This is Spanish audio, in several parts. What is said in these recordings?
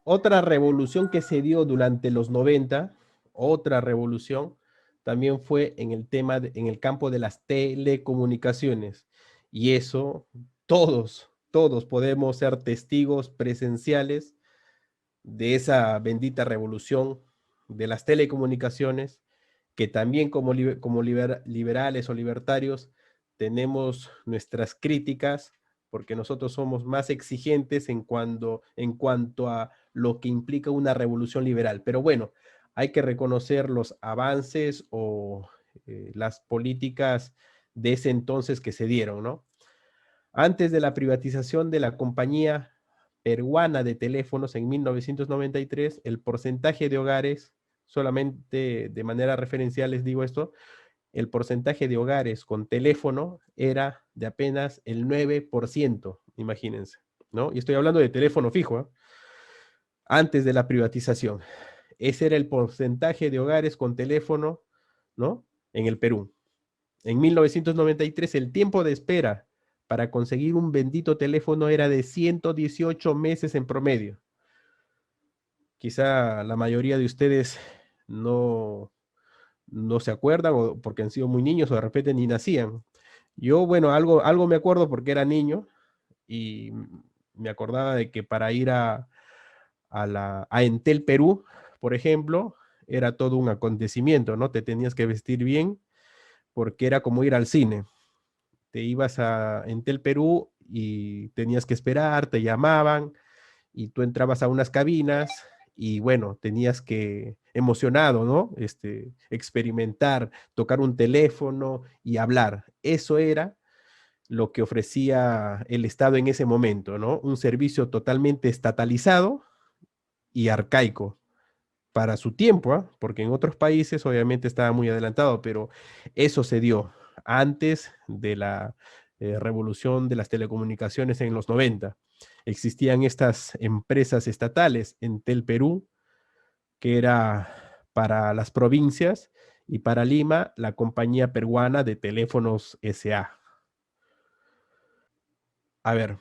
Otra revolución que se dio durante los 90, otra revolución, también fue en el en el campo de las telecomunicaciones. Y eso, todos podemos ser testigos presenciales de esa bendita revolución de las telecomunicaciones, que también como liberales o libertarios tenemos nuestras críticas, porque nosotros somos más exigentes en cuanto a lo que implica una revolución liberal. Pero bueno, hay que reconocer los avances o las políticas de ese entonces que se dieron, ¿no? Antes de la privatización de la compañía peruana de teléfonos en 1993, el porcentaje de hogares, solamente de manera referencial les digo esto, el porcentaje de hogares con teléfono era de apenas el 9%, imagínense, ¿no? Y estoy hablando de teléfono fijo, ¿eh? Antes de la privatización. Ese era el porcentaje de hogares con teléfono, ¿no? En el Perú. En 1993 el tiempo de espera para conseguir un bendito teléfono era de 118 meses en promedio. Quizá la mayoría de ustedes no, no se acuerdan o porque han sido muy niños o de repente ni nacían. Yo, bueno, algo me acuerdo porque era niño y me acordaba de que para ir a Entel Perú, por ejemplo, era todo un acontecimiento, ¿no? Te tenías que vestir bien porque era como ir al cine. Te ibas a Entel Perú y tenías que esperar, te llamaban y tú entrabas a unas cabinas y bueno, tenías que, emocionado, ¿no? Experimentar, tocar un teléfono y hablar. Eso era lo que ofrecía el Estado en ese momento, ¿no? Un servicio totalmente estatalizado y arcaico para su tiempo, ¿eh? Porque en otros países obviamente estaba muy adelantado, pero eso se dio antes de la revolución de las telecomunicaciones en los 90. Existían estas empresas estatales, Entel Perú, que era para las provincias, y para Lima, la compañía peruana de teléfonos SA. A ver,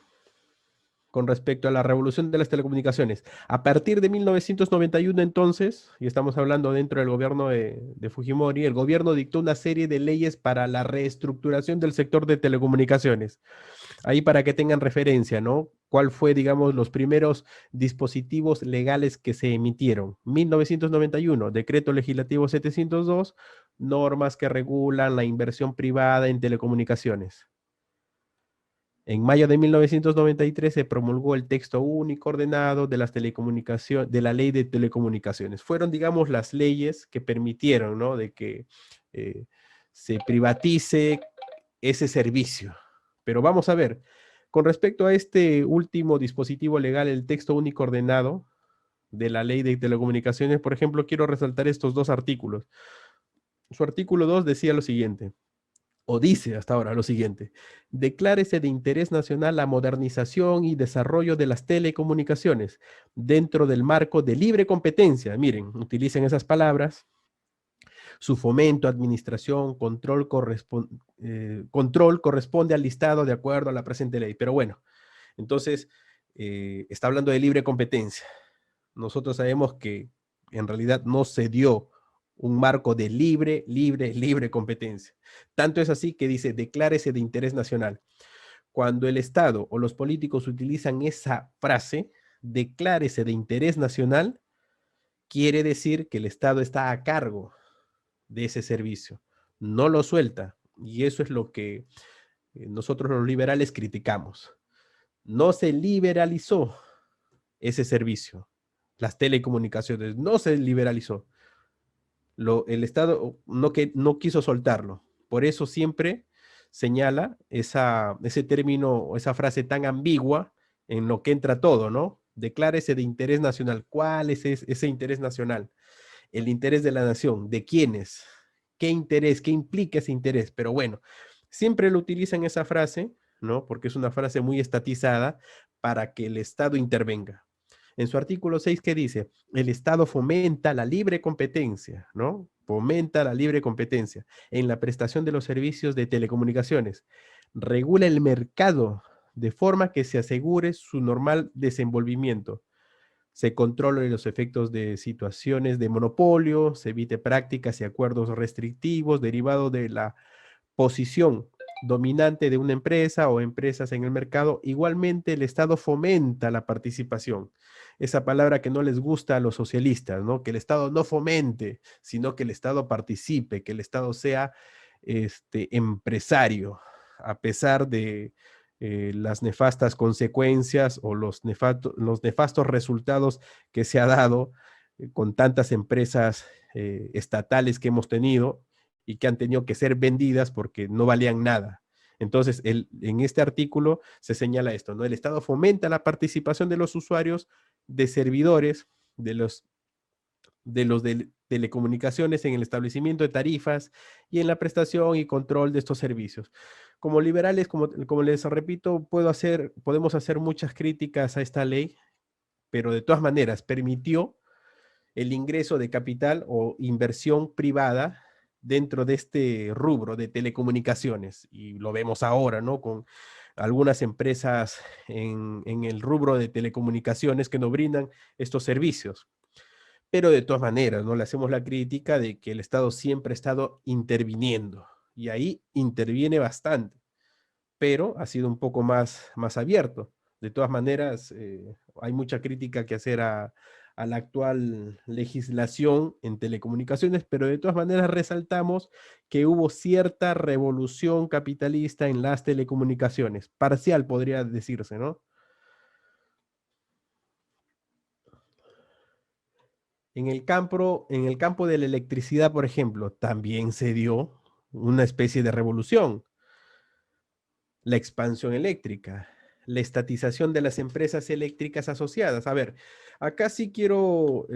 con respecto a la revolución de las telecomunicaciones. A partir de 1991 entonces, y estamos hablando dentro del gobierno de Fujimori, el gobierno dictó una serie de leyes para la reestructuración del sector de telecomunicaciones. Ahí para que tengan referencia, ¿no? ¿Cuál fue, digamos, los primeros dispositivos legales que se emitieron? 1991, Decreto Legislativo 702, normas que regulan la inversión privada en telecomunicaciones. En mayo de 1993 se promulgó el texto único ordenado de las telecomunicaciones, de la ley de telecomunicaciones. Fueron, digamos, las leyes que permitieron, ¿no? De que eh, se privatice ese servicio. Pero vamos a ver, con respecto a este último dispositivo legal, el texto único ordenado de la ley de telecomunicaciones, por ejemplo, quiero resaltar estos dos artículos. Su artículo 2 decía lo siguiente, o dice hasta ahora lo siguiente: declárese de interés nacional la modernización y desarrollo de las telecomunicaciones dentro del marco de libre competencia. Miren, utilicen esas palabras. Su fomento, administración, control corresponde al listado de acuerdo a la presente ley. Pero bueno, entonces está hablando de libre competencia. Nosotros sabemos que en realidad no se dio un marco de libre competencia. Tanto es así que dice, declárese de interés nacional. Cuando el Estado o los políticos utilizan esa frase, declárese de interés nacional, quiere decir que el Estado está a cargo de ese servicio, no lo suelta. Y eso es lo que nosotros los liberales criticamos. No se liberalizó ese servicio, las telecomunicaciones, no se liberalizó. El Estado no quiso soltarlo. Por eso siempre señala ese término o esa frase tan ambigua en lo que entra todo, ¿no? Declárese de interés nacional. ¿Cuál es ese interés nacional? El interés de la nación. ¿De quiénes? ¿Qué interés? ¿Qué implica ese interés? Pero bueno, siempre lo utilizan esa frase, ¿no? Porque es una frase muy estatizada para que el Estado intervenga. En su artículo 6, ¿qué dice? El Estado fomenta la libre competencia, ¿no? Fomenta la libre competencia en la prestación de los servicios de telecomunicaciones. Regula el mercado de forma que se asegure su normal desenvolvimiento. se controlen los efectos de situaciones de monopolio, se evite prácticas y acuerdos restrictivos derivados de la posición dominante de una empresa o empresas en el mercado. Igualmente, el Estado fomenta la participación. Esa palabra que no les gusta a los socialistas, ¿no? Que el Estado no fomente, sino que el Estado participe, que el Estado sea empresario, a pesar de las nefastas consecuencias o los nefastos resultados que se ha dado con tantas empresas estatales que hemos tenido y que han tenido que ser vendidas porque no valían nada. Entonces, en este artículo se señala esto, ¿no? El Estado fomenta la participación de los usuarios, de servidores, de telecomunicaciones en el establecimiento de tarifas y en la prestación y control de estos servicios. Como liberales, como les repito, podemos hacer muchas críticas a esta ley, pero de todas maneras permitió el ingreso de capital o inversión privada dentro de este rubro de telecomunicaciones. Y lo vemos ahora, ¿no? Con algunas empresas en el rubro de telecomunicaciones que nos brindan estos servicios. Pero de todas maneras, ¿no? Le hacemos la crítica de que el Estado siempre ha estado interviniendo y ahí interviene bastante, pero ha sido un poco más abierto. De todas maneras, hay mucha crítica que hacer a la actual legislación en telecomunicaciones, pero de todas maneras resaltamos que hubo cierta revolución capitalista en las telecomunicaciones, parcial podría decirse, ¿no? En el campo de la electricidad, por ejemplo, también se dio una especie de revolución, la expansión eléctrica, la estatización de las empresas eléctricas asociadas. A ver, acá sí quiero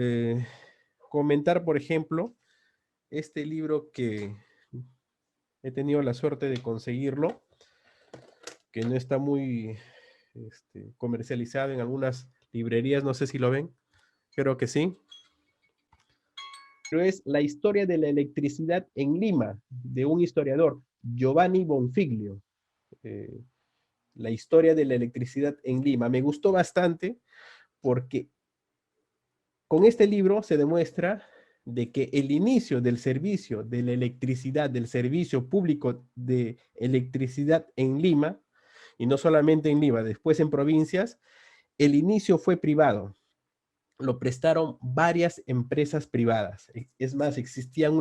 comentar, por ejemplo, este libro que he tenido la suerte de conseguirlo, que no está muy comercializado en algunas librerías, no sé si lo ven, creo que sí. Pero es La historia de la electricidad en Lima, de un historiador, Giovanni Bonfiglio. Eh, la historia de la electricidad en Lima. Me gustó bastante porque con este libro se demuestra de que el inicio del servicio de la electricidad, del servicio público de electricidad en Lima, y no solamente en Lima, después en provincias, el inicio fue privado. Lo prestaron varias empresas privadas. Es más, existían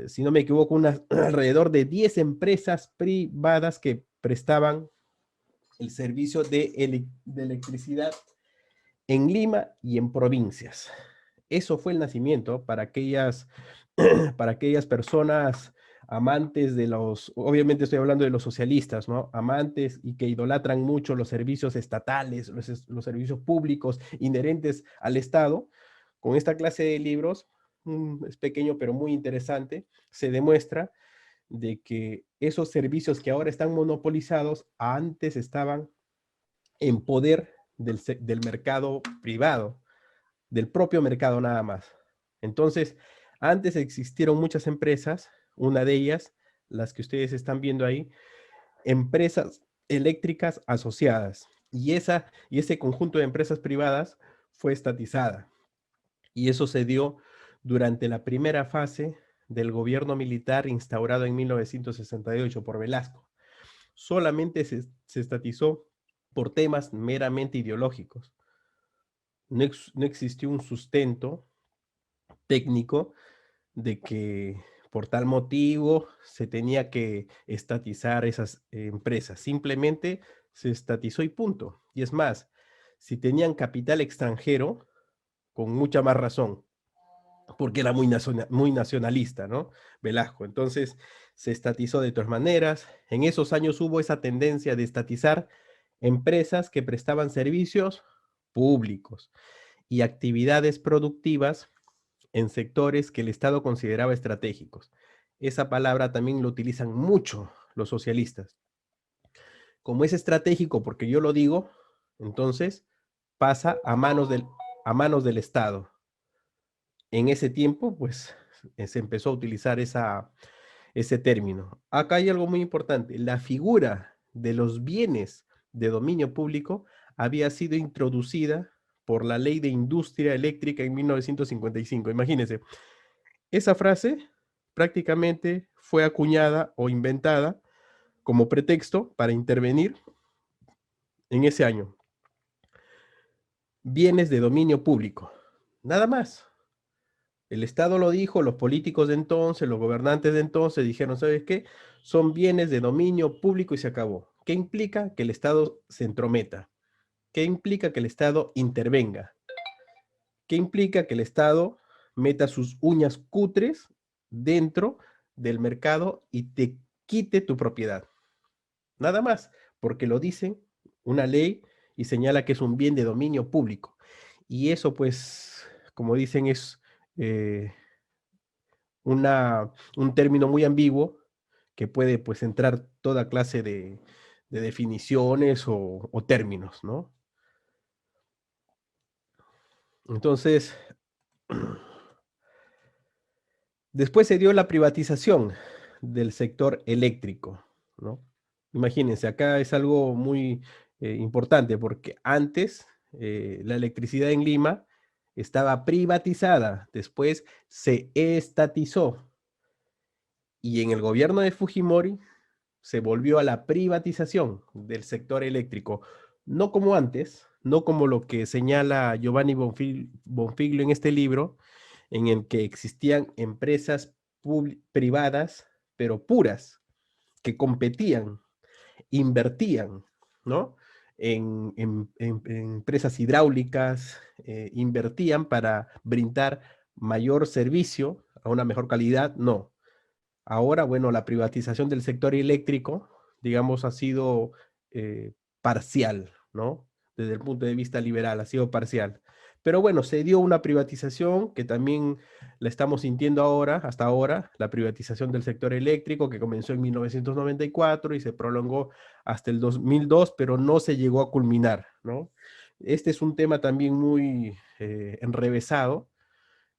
si no me equivoco, alrededor de 10 empresas privadas que prestaban el servicio de electricidad en Lima y en provincias. Eso fue el nacimiento para aquellas personas amantes obviamente estoy hablando de los socialistas, ¿no? Amantes y que idolatran mucho los servicios estatales, los servicios públicos inherentes al Estado. Con esta clase de libros, es pequeño pero muy interesante, se demuestra de que esos servicios que ahora están monopolizados antes estaban en poder del mercado privado, del propio mercado nada más. Entonces, antes existieron muchas empresas, una de ellas, las que ustedes están viendo ahí, empresas eléctricas asociadas. Y ese conjunto de empresas privadas fue estatizada. Y eso se dio durante la primera fase del gobierno militar instaurado en 1968 por Velasco. Solamente se estatizó por temas meramente ideológicos. No existió un sustento técnico de que por tal motivo se tenía que estatizar esas empresas. Simplemente se estatizó y punto. Y es más, si tenían capital extranjero, con mucha más razón, porque era muy nacionalista, ¿no? Velasco. Entonces se estatizó de todas maneras. En esos años hubo esa tendencia de estatizar empresas que prestaban servicios públicos y actividades productivas en sectores que el Estado consideraba estratégicos. Esa palabra también lo utilizan mucho los socialistas. Como es estratégico, porque yo lo digo, entonces pasa a manos del Estado. En ese tiempo, pues, se empezó a utilizar ese término. Acá hay algo muy importante. La figura de los bienes de dominio público había sido introducida por la Ley de Industria Eléctrica en 1955. Imagínense, esa frase prácticamente fue acuñada o inventada como pretexto para intervenir en ese año. Bienes de dominio público, nada más. El Estado lo dijo, los políticos de entonces, los gobernantes de entonces dijeron, ¿sabes qué? Son bienes de dominio público y se acabó. ¿Qué implica? Que el Estado se entrometa. ¿Qué implica? Que el Estado intervenga. ¿Qué implica? Que el Estado meta sus uñas cutres dentro del mercado y te quite tu propiedad. Nada más, porque lo dicen una ley y señala que es un bien de dominio público. Y eso, pues, como dicen, es un término muy ambiguo que puede, pues, entrar toda clase de definiciones o términos, ¿no? Entonces, después se dio la privatización del sector eléctrico, ¿no? Imagínense, acá es algo muy importante porque antes la electricidad en Lima estaba privatizada, después se estatizó y en el gobierno de Fujimori se volvió a la privatización del sector eléctrico, no como antes, no como lo que señala Giovanni Bonfiglio en este libro, en el que existían empresas privadas, pero puras, que competían, invertían, ¿no? En empresas hidráulicas, invertían para brindar mayor servicio a una mejor calidad, no. Ahora, bueno, la privatización del sector eléctrico, digamos, ha sido parcial, ¿no? Desde el punto de vista liberal, ha sido parcial. Pero bueno, se dio una privatización que también la estamos sintiendo ahora, hasta ahora, la privatización del sector eléctrico que comenzó en 1994 y se prolongó hasta el 2002, pero no se llegó a culminar, ¿no? Este es un tema también muy enrevesado,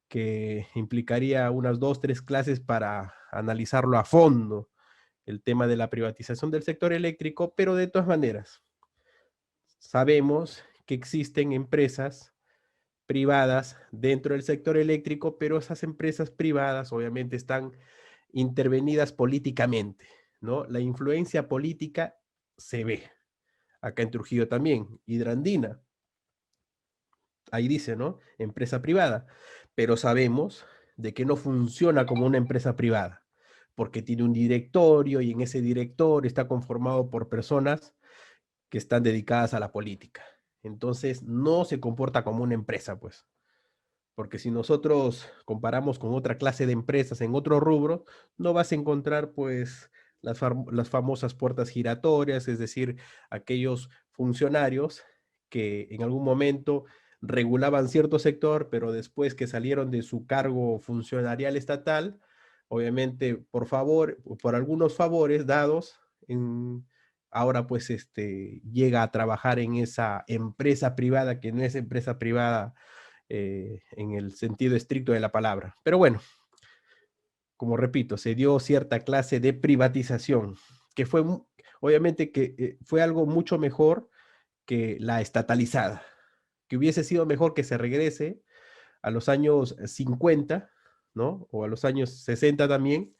que implicaría unas 2, 3 clases para analizarlo a fondo, el tema de la privatización del sector eléctrico, pero de todas maneras, sabemos que existen empresas privadas dentro del sector eléctrico, pero esas empresas privadas obviamente están intervenidas políticamente, ¿no? La influencia política se ve. Acá en Trujillo también, Hidrandina, ahí dice, ¿no? Empresa privada, pero sabemos de que no funciona como una empresa privada, porque tiene un directorio y en ese directorio está conformado por personas que están dedicadas a la política. Entonces, no se comporta como una empresa, pues. Porque si nosotros comparamos con otra clase de empresas en otro rubro, no vas a encontrar, pues, las famosas puertas giratorias, es decir, aquellos funcionarios que en algún momento regulaban cierto sector, pero después que salieron de su cargo funcionarial estatal, obviamente por favor, por algunos favores dados, ahora pues llega a trabajar en esa empresa privada que no es empresa privada en el sentido estricto de la palabra. Pero bueno, como repito, se dio cierta clase de privatización, que fue, obviamente que fue algo mucho mejor que la estatalizada, que hubiese sido mejor que se regrese a los años 50, ¿no? O a los años 60 también,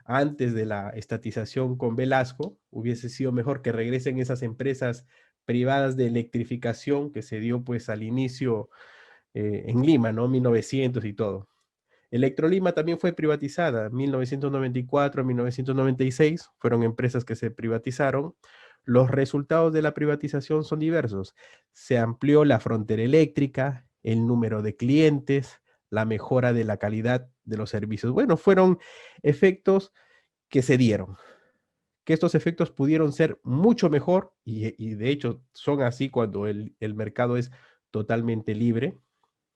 antes de la estatización con Velasco, hubiese sido mejor que regresen esas empresas privadas de electrificación que se dio pues al inicio en Lima, ¿no? 1900 y todo. Electrolima también fue privatizada, 1994, 1996, fueron empresas que se privatizaron. Los resultados de la privatización son diversos. Se amplió la frontera eléctrica, el número de clientes, la mejora de la calidad de los servicios. Bueno, fueron efectos que se dieron, que estos efectos pudieron ser mucho mejor y de hecho son así cuando el mercado es totalmente libre,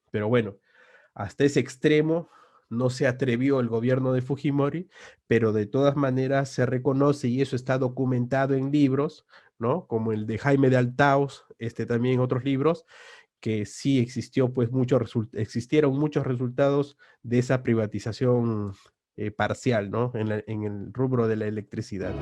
pero bueno, hasta ese extremo no se atrevió el gobierno de Fujimori, pero de todas maneras se reconoce y eso está documentado en libros, ¿no? Como el de Jaime de Altaos, también otros libros, que sí existió, pues existieron muchos resultados de esa privatización parcial, ¿no? En el rubro de la electricidad.